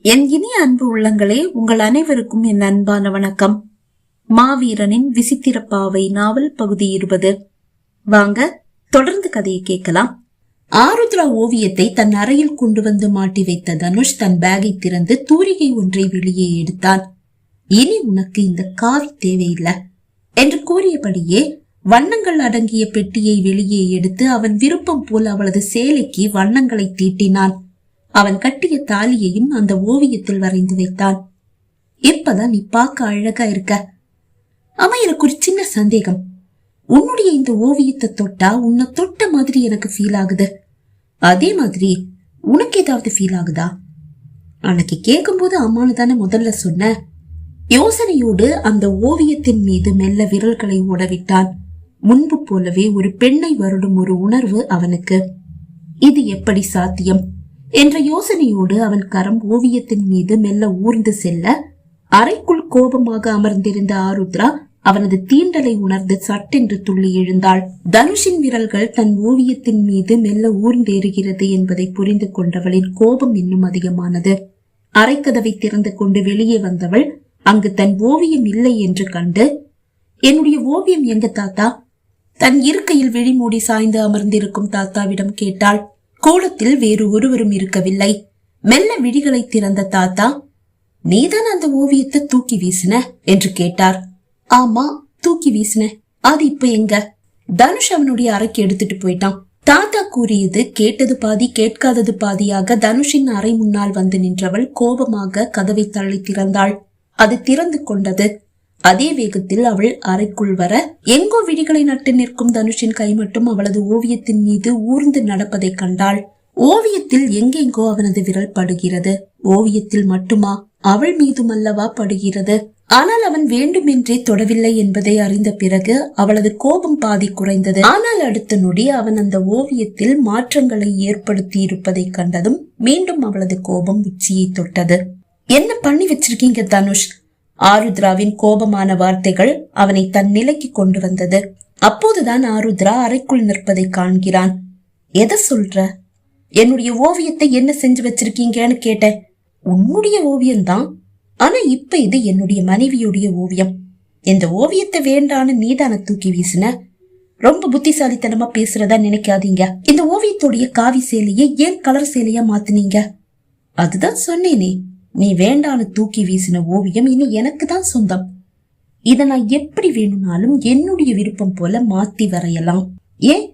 என் இனிய அன்பு உள்ளங்களே, உங்கள் அனைவருக்கும் என் அன்பான வணக்கம். மாவீரனின் விசித்திர பாவை நாவல் பகுதி 20. வாங்க தொடர்ந்து கதையை கேட்கலாம். ஆருத்ரா ஓவியத்தை தன் அறையில் கொண்டு வந்து மாட்டி வைத்த தனுஷ் தன் பேகை திறந்து தூரிகை ஒன்றை வெளியே எடுத்தான். இனி உனக்கு இந்த காவி தேவையில்லை என்று கூறியபடியே வண்ணங்கள் அடங்கிய பெட்டியை வெளியே எடுத்து அவன் விருப்பம் போல் அவளது சேலைக்கு வண்ணங்களை தீட்டினான். அவன் கட்டிய தாலியையும் அந்த ஓவியத்தில் வரைந்து வைத்தான். இப்பதான் நீ பார்க்க அழகா இருக்க. ஆமா, எனக்கு ஒரு சின்ன சந்தேகம். உன்னுடைய இந்த ஓவியத்தை தொட்டா உன்னை தொட்ட மாதிரி எனக்கு ஃபீல் ஆகுது. அதே மாதிரி உனக்கு ஏதாவது ஃபீல் ஆகுதா? அன்னைக்கு கேட்கும் போது அம்மானு தானே முதல்ல சொன்ன. யோசனையோடு அந்த ஓவியத்தின் மீது மெல்ல விரல்களை ஓடவிட்டான். முன்பு போலவே ஒரு பெண்ணை வருடும் ஒரு உணர்வு அவனுக்கு. இது எப்படி சாத்தியம் என்ற யோசனையோடு அவன் கரம் ஓவியத்தின் மீது மெல்ல ஊர்ந்து செல்ல, அறைக்குள் கோபமாக அமர்ந்திருந்த ஆருத்ரா அவனது தீண்டலை உணர்ந்து சட்டென்று துள்ளி எழுந்தாள். தனுஷின் விரல்கள் தன் ஓவியத்தின் மீது மெல்ல ஊர்ந்தேறுகிறது என்பதை புரிந்து கொண்டவளின் கோபம் இன்னும் அதிகமானது. அறைக்கதவை திறந்து கொண்டு வெளியே வந்தவள் அங்கு தன் ஓவியம் இல்லை என்று கண்டு, என்னுடைய ஓவியம் எங்க தாத்தா? தன் இருக்கையில் விழிமூடி சாய்ந்து அமர்ந்திருக்கும் தாத்தாவிடம் கேட்டாள். கூடத்தில் வேறு ஒருவரும் இருக்கவில்லை. மெல்ல விழிகளை திறந்த தாத்தா, நீதான் அந்த ஓவியத்தை தூக்கி வீசின என்று கேட்டார். ஆமா, தூக்கி வீசின. அது இப்ப எங்க? தனுஷ் அவனுடைய அறைக்கு எடுத்துட்டு போயிட்டான். தாத்தா கூறியது கேட்டது பாதி கேட்காதது பாதியாக தனுஷின் அறை முன்னால் வந்து நின்றவள் கோபமாக கதவை தள்ளி திறந்தாள். அது திறந்து கொண்டது. அதே வேகத்தில் அவள் அறைக்குள் வர, எங்கோ விழிகளை நட்டு நிற்கும் தனுஷின் கை மட்டும் அவளது ஓவியத்தின் மீது ஊர்ந்து நடப்பதை கண்டாள். ஓவியத்தில் எங்கெங்கோ அவனது விரல் படுகிறது. ஓவியத்தில் மட்டுமா, அவள் மீதும் அல்லவா படுகிறது. ஆனால் அவன் வேண்டுமென்றே தொடவில்லை என்பதை அறிந்த பிறகு அவளது கோபம் பாதி குறைந்தது. ஆனால் அடுத்த நொடி அவன் அந்த ஓவியத்தில் மாற்றங்களை ஏற்படுத்தி இருப்பதை கண்டதும் மீண்டும் அவளது கோபம் உச்சியை தொட்டது. என்ன பண்ணி வச்சிருக்கீங்க தனுஷ்? ஆருத்ராவின் கோபமான வார்த்தைகள் அவனை தன் நிலைக்கு கொண்டு வந்தது. அப்போதுதான் ஆருத்ரா அறைக்குள் நிற்பதை காண்கிறான். எதை சொல்ற? என்னுடைய ஓவியத்தை என்ன செஞ்சு வச்சிருக்கீங்கன்னு கேட்டேன். உன்னுடைய ஓவியம்தான், ஆனா இப்ப இது என்னுடைய மனைவியுடைய ஓவியம். இந்த ஓவியத்தை வேண்டான்னு நீதான தூக்கி வீசின. ரொம்ப புத்திசாலித்தனமா பேசுறதா நினைக்காதீங்க. இந்த ஓவியத்துடைய காவி சேலையை ஏன் கலர் சேலையா மாத்தினீங்க? அதுதான் சொன்னேனே, நீ வேண்டான்னு தூக்கி வீசின ஓவியம் இனி எனக்கு தான் சொந்தம். இத நான் எப்படி வேணும்னாலும் என்னுடைய விருப்பம் போல மாத்தி வரையலாம். ஏன்,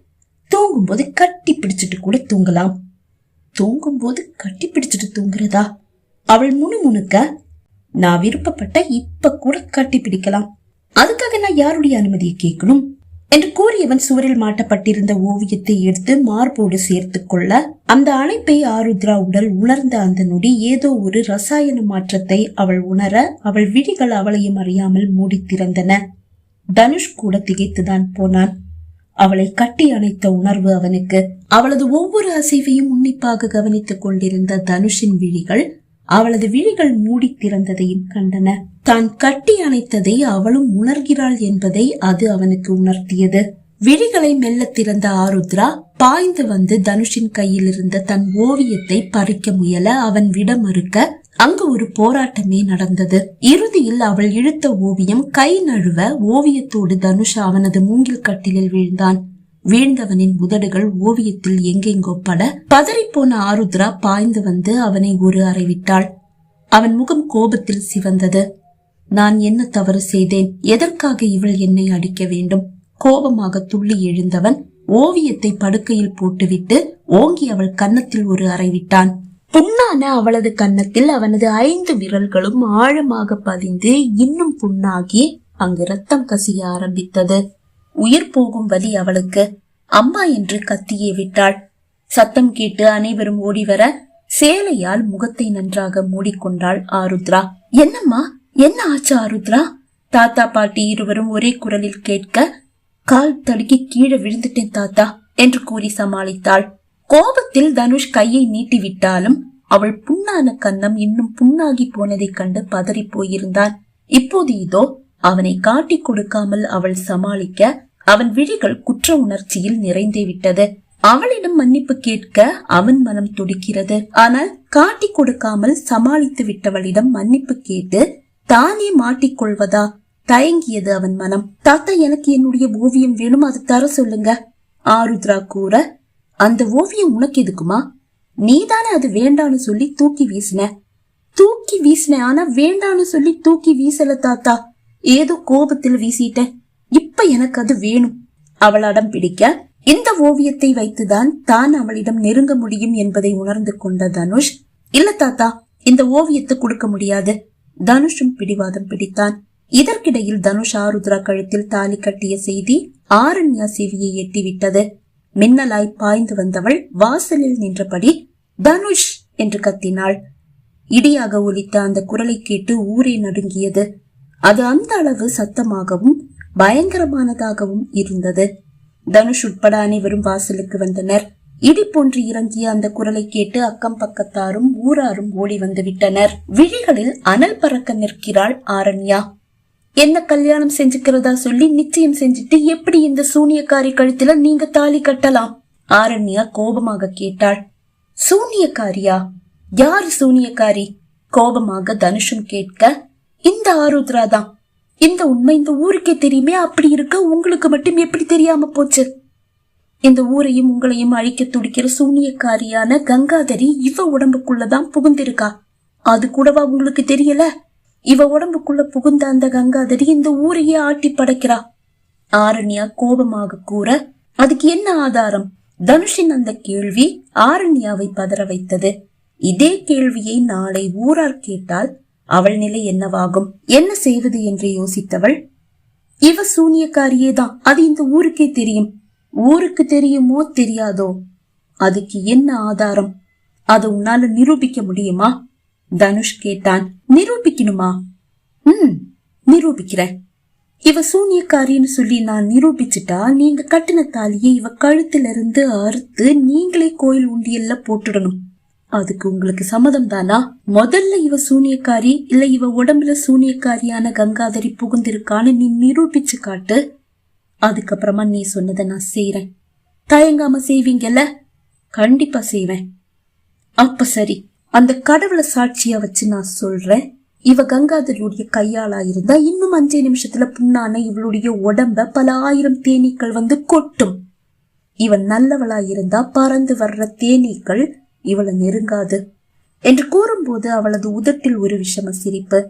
தூங்கும் போது கட்டி பிடிச்சிட்டு கூட தூங்கலாம். தூங்கும் போது கட்டி பிடிச்சிட்டு தூங்குறதா? அவள் முணுமுணுக்க, நான் விருப்பப்பட்ட இப்ப கூட கட்டி பிடிக்கலாம். அதுக்காக நான் யாருடைய அனுமதியை கேட்கணும் என்று கூறியவன் சுவரில் மாட்டப்பட்டிருந்த ஓவியத்தை எடுத்து மார்போடு சேர்த்து கொள்ள, அந்த அணைப்பை ஆருத்ரா உடல் உணர்ந்த அந்த நொடி ஏதோ ஒரு ரசாயன மாற்றத்தை அவள் உணர, அவள் விழிகள் அவளையும் அறியாமல் மூடி திறந்தன. தனுஷ் கூட திகைத்துதான் போனான். அவளை கட்டி அணைத்த உணர்வு அவனுக்கு. அவளது ஒவ்வொரு அசைவையும் உன்னிப்பாக கவனித்துக் கொண்டிருந்த தனுஷின் விழிகள் அவளது விழிகள் மூடி திறந்ததையும் கண்டன. தான் கட்டி அணைத்ததை அவளும் உணர்கிறாள் என்பதை அது அவனுக்கு உணர்த்தியது. விழிகளை மெல்ல திறந்த ஆருத்ரா பாய்ந்து வந்து தனுஷின் கையில் இருந்த தன் ஓவியத்தை பறிக்க முயல அவன் விட மறுக்க அங்கு ஒரு போராட்டமே நடந்தது. இறுதியில் அவள் இழுத்த ஓவியம் கை நழுவ ஓவியத்தோடு தனுஷ் அவனது மூங்கில் கட்டிலில் வீழ்ந்தான். வீழ்ந்தவனின் உதடுகள் ஓவியத்தில் எங்கெங்கோ பட, பதறிப்போன ஆருத்ரா பாய்ந்து வந்து அவனை ஒரு அறை விட்டாள். அவன் முகம் கோபத்தில் சிவந்தது. நான் என்ன தவறு செய்தேன்? எதற்காக இவள் என்னை அடிக்க வேண்டும்? கோபமாக துள்ளி எழுந்தவன் ஓவியத்தை படுக்கையில் போட்டுவிட்டு ஓங்கி அவள் கன்னத்தில் ஒரு அறை விட்டான். புண்ணான அவளது கன்னத்தில் அவனது 5 விரல்களும் ஆழமாக பதிந்து இன்னும் புண்ணாகி அங்கு ரத்தம் கசிய ஆரம்பித்தது. உயிர் போகும் வலி அவளுக்கு. அம்மா என்று கத்தியே விட்டாள். சத்தம் கேட்டு அனைவரும் ஓடிவர சேலையால் முகத்தை நன்றாக மூடிக்கொண்டாள் ஆருத்ரா. என்னம்மா, என்ன ஆச்சு ஆருத்ரா? தாத்தா பாட்டி இருவரும் ஒரே குரலில் கேட்க, கால் தடுக்கி கீழே விழுந்துட்டேன் தாத்தா என்று கூறி சமாளித்தாள். கோபத்தில் தனுஷ் கையை நீட்டி விட்டாலும் அவள் புண்ணான கன்னம் இன்னும் புண்ணாகி போனதை கண்டு பதறி போயிருந்தான். இப்போது இதோ அவனை காட்டி கொடுக்காமல் அவள் சமாளிக்க அவன் விழிகள் குற்ற உணர்ச்சியில் நிறைந்தே விட்டது. அவளிடம் மன்னிப்பு கேட்க அவன் மனம் துடிக்கிறது. ஆனால் காட்டி கொடுக்காமல் சமாளித்து விட்டவளிடம் மன்னிப்பு கேட்டு தானே மாட்டிக்கொள்வதா தயங்கியது அவன் மனம். தாத்தா, எனக்கு என்னுடைய ஓவியம் வேணும், அது தர சொல்லுங்க. ஆருத்ரா கூற, அந்த ஓவியம் உனக்கு எதுக்குமா? நீதானே அது வேண்டான்னு சொல்லி தூக்கி வீசின. ஆனா வேண்டான்னு சொல்லி தூக்கி வீசல தாத்தா, ஏதோ கோபத்தில் வீசிட்டேன். இப்ப எனக்கு அது வேணும். அவள் அடம் பிடிக்க இந்த ஓவியத்தை வைத்துதான் தான் அவளிடம் நெருங்க முடியும் என்பதை உணர்ந்து கொண்ட தனுஷ், இல்ல தாத்தா, இந்த ஓவியத்தை கொடுக்க முடியாது. தனுஷும் பிடிவாதம் பிடித்தான். இதற்கிடையில் தனுஷ் ஆருத்ரா கழுத்தில் தாலி கட்டிய செய்தி ஆரண்யா செவியை எட்டிவிட்டது. மின்னலாய் பாய்ந்து வந்தவள் வாசலில் நின்றபடி தனுஷ் என்று கத்தினாள். இடியாக ஒலித்த அந்த குரலை கேட்டு ஊரே நடுங்கியது. அது அந்த அளவு சத்தமாகவும் பயங்கரமானதாகவும் இருந்தது. தனுஷ் உட்பட அனைவரும் வாசலுக்கு வந்தனர். இடி போன்று இறங்கிய அந்த குரலை கேட்டு அக்கம் பக்கத்தாரும் ஊராரும் ஓடி வந்து விட்டனர். விழிகளில் அனல் பறக்க நிற்கிறாள் ஆரண்யா. என்ன கல்யாணம் செஞ்சுக்கிறதா சொல்லி நிச்சயம் செஞ்சுட்டு எப்படி இந்த சூனியக்காரி கழுத்துல நீங்க தாலி கட்டலாம்? ஆரண்யா கோபமாக கேட்டாள். சூனியக்காரியா? யாரு சூனியக்காரி? கோபமாக தனுஷும் கேட்க, இந்த ஆருத்ரா தான். இந்த உண்மை இந்த ஊருக்கே தெரியுமே, அப்படி இருக்க உங்களுக்கு மட்டும் எப்படி தெரியாம போச்சு? இந்த ஊரையும் உங்களையும் அழிக்க துடிக்கிற சூனியக்காரியான கங்காதரி இவ உடம்புக்குள்ளதான் புகுந்திருக்கா. அது கூடவா உங்களுக்கு தெரியல? இவ உடம்புக்குள்ள புகுந்த அந்த கங்காதரி இந்த ஊரையே ஆட்டி படைக்கிறா. ஆரண்யா கோபமாக கூற, அதுக்கு என்ன ஆதாரம்? தனுஷின் அந்த கேள்வி ஆரண்யாவை பதற வைத்தது. இதே கேள்வியை நாளை ஊரார் கேட்டால் அவள் நிலை என்னவாகும்? என்ன செய்வது என்று யோசித்தவள், இவ சூனியக்காரியேதான், அது இந்த ஊருக்கே தெரியும். ஊருக்கு தெரியுமோ தெரியாதோ, அதுக்கு என்ன ஆதாரம்? அதை உன்னால நிரூபிக்க முடியுமா? தனுஷ் கேட்டான். நிரூபிக்கணுமா? நிரூபிக்கிறேன். இவ சூனியக்காரின்னு சொல்லி நான் நிரூபிச்சுட்டா நீங்க கட்டின தாலியை இவ கழுத்திலிருந்து அறுத்து நீங்களே கோயில் உண்டியல்ல போட்டுடணும். அதுக்கு உங்களுக்கு சம்மதம் தானா? முதல்ல இவ சூனியக்காரி இல்ல இவ உடம்புல சூனியக்காரியான கங்காதரி புகுந்திருக்கான்னு நீ நிரூபிச்சு காட்டு. அதுக்கப்புறமா நீ சொன்னதை நான் செய்யறேன். தயங்காம செய்வீங்கல்ல? கண்டிப்பா செய்வேன். அப்ப சரி, அந்த கடவுளை சாட்சியா வச்சு நான் சொல்றேன். இவ கங்காதரியுடைய கையாளா இருந்தா இன்னும் 5 நிமிஷத்துல புண்ணான இவளுடைய உடம்ப பல 1000 தேனீக்கள் வந்து கொட்டும். இவன் நல்லவளா இருந்தா பறந்து வர்ற தேனீக்கள் இவளை நெருங்காது என்று கூறும்போது அவளது உதட்டில் ஒரு விஷம சிரிப்பு.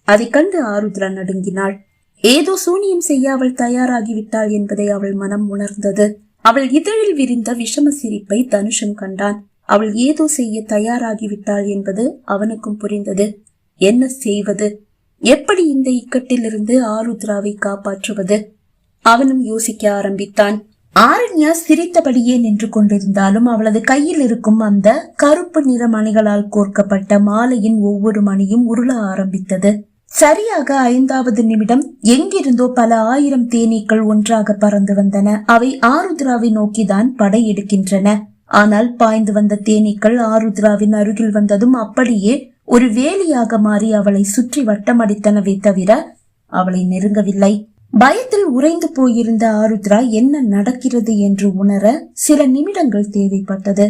அதை கண்டு ஆருத்ரா நடுங்கினாள். ஏதோ சூனியம் செய்ய அவள் தயாராகிவிட்டாள் என்பதை அவள் மனம் உணர்ந்தது. அவள் இதழில் விரிந்த விஷம சிரிப்பை தனுஷன் கண்டான். அவள் ஏதோ செய்ய தயாராகிவிட்டாள் என்பது அவனுக்கும் புரிந்தது. என்ன செய்வது? எப்படி இந்த இக்கட்டிலிருந்து ஆருத்ராவை காப்பாற்றுவது? அவனும் யோசிக்க ஆரம்பித்தான். ஆரண்யா சிரித்தபடியே நின்று கொண்டிருந்தாலும் அவளது கையில் இருக்கும் அந்த கருப்பு நிற மணிகளால் கோர்க்கப்பட்ட மாலையின் ஒவ்வொரு மணியும் உருள ஆரம்பித்தது. சரியாக 5வது நிமிடம் எங்கிருந்தோ பல 1000 தேனீக்கள் ஒன்றாக பறந்து வந்தன. அவை ஆருத்ராவை நோக்கிதான் படையெடுக்கின்றன. ஆனால் பாய்ந்து வந்த தேனீக்கள் ஆருத்ராவின் அருகில் வந்ததும் அப்படியே ஒரு வேலியாக மாறி அவளை சுற்றி வட்டமடித்தனவே தவிர அவளை நெருங்கவில்லை. பயத்தில் உறைந்து போயிருந்த ஆருத்ரா என்ன நடக்கிறது என்று உணர சில நிமிடங்கள் தேவைப்பட்டது.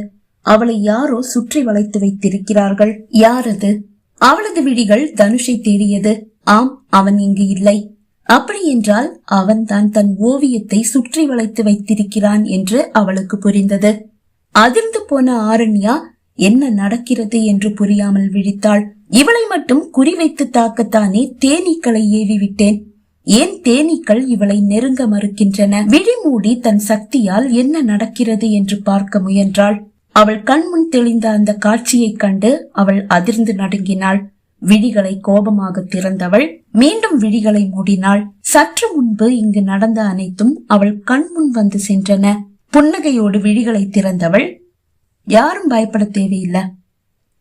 அவளை யாரோ சுற்றி வளைத்து வைத்திருக்கிறார்கள். யாரது? அவளது விழிகள் தனுஷை தேடியது. ஆம், அவன் இங்கு இல்லை. அப்படி என்றால் அவன் தான் தன் ஓவியத்தை சுற்றி வளைத்து வைத்திருக்கிறான் என்று அவளுக்கு புரிந்தது. அதிர்ந்து போன ஆரண்யா என்ன நடக்கிறது என்று புரியாமல் விழித்தாள். இவளை மட்டும் குறிவைத்து தாக்கத்தானே தேனீக்களை ஏவி விட்டேன். ஏன் தேனீக்கள் இவளை நெருங்க மறுக்கின்றன? விழி மூடி தன் சக்தியால் என்ன நடக்கிறது என்று பார்க்க முயன்றாள். அவள் கண்முன் தெளிந்த அந்த காட்சியை கண்டு அவள் அதிர்ந்து நடுங்கினாள். விழிகளை கோபமாக திறந்தவள் மீண்டும் விழிகளை மூடினாள். சற்று முன்பு இங்கு நடந்த அனைத்தும் அவள் கண்முன் வந்து சென்றன. புன்னகையோடு விழிகளை திறந்தவள், யாரும் பயப்பட தேவையில்லை.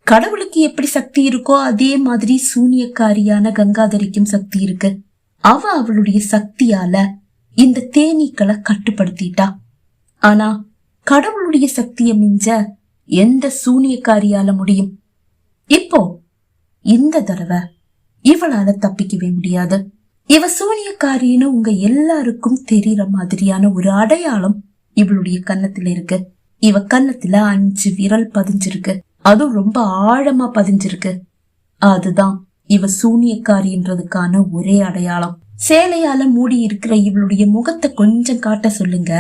கடவுளுக்கு எப்படி சக்தி இருக்கோ அதே மாதிரி சூனியக்காரியான கங்காதரிக்கும் சக்தி இருக்கு. அவ அவளுடைய சக்தியால இந்த தேனீக்களை கட்டுப்படுத்திட்டா. ஆனா கடவுளுடைய சக்தியை மிஞ்ச எந்த சூனியக்காரியால முடியும்? இப்போ இந்த தடவை இவளால தப்பிக்கவே முடியாது. இவ சூனியக்காரின்னு உங்க எல்லாருக்கும் தெரியற மாதிரியான ஒரு அடையாளம் இவளுடைய கன்னத்துல இருக்கு. இவ கன்னத்துல 5 விரல் பதிஞ்சிருக்கு, அதுவும் ரொம்ப ஆழமா பதிஞ்சிருக்கு. அதுதான் இவ சூனியக்காரின்றதுக்கான ஒரே அடையாளம். சேலையால மூடி இருக்கிற இவளுடைய முகத்தை கொஞ்சம் காட்ட சொல்லுங்க,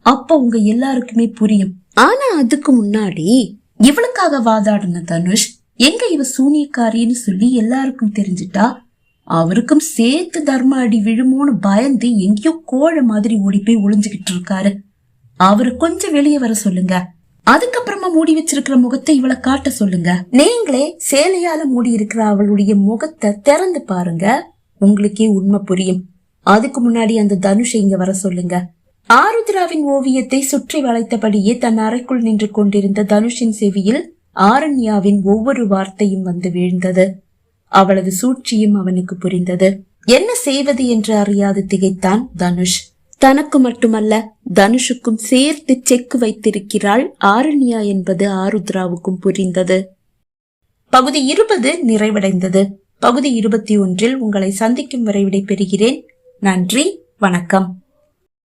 அப்ப உங்க எல்லாருக்குமே புரியும். ஆனா அதுக்கு முன்னாடி இவளுக்காக வாதாடின தனுஷ் எங்க இவ சூனியக்காரின்னு சொல்லி எல்லாருக்கும் தெரிஞ்சிட்டா அவருக்கும் சேர்த்து தர்ம அடி விழுமோன்னு பயந்து எங்கேயோ கோழ மாதிரி ஓடி போய் ஒளிஞ்சுகிட்டு இருக்காரு. அவரு கொஞ்சம் வெளியே வர சொல்லுங்க. அதுக்கப்புறமா மூடி வச்சிருக்கிற முகத்தை இவளை காட்ட சொல்லுங்க. நீங்களே சேலையால மூடி இருக்கிற அவளுடைய முகத்தை திறந்து பாருங்க, உங்களுக்கே உண்மை புரியும். அதுக்கு முன்னாடி அந்த தனுஷை இங்க வர சொல்லுங்க. ஆருத்ராவின் ஓவியத்தை சுற்றி வளைத்தபடியே தன் அறைக்குள் நின்று கொண்டிருந்த தனுஷின் செவியில் ஆரண்யாவின் ஒவ்வொரு வார்த்தையும் வந்து வீழ்ந்தது. அவளது சூழ்ச்சியும் அவனுக்கு புரிந்தது. என்ன செய்வது என்று அறியாது திகைத்தான் தனுஷ். தனக்கு மட்டுமல்ல, தனுஷுக்கும் சேர்த்து செக்கு வைத்திருக்கிறாள் ஆரண்யா என்பது ஆருத்ராவுக்கும் புரிந்தது. பகுதி 20 நிறைவடைந்தது. பகுதி 21 உங்களை சந்திக்கும் வரை விடை பெறுகிறேன். நன்றி, வணக்கம்.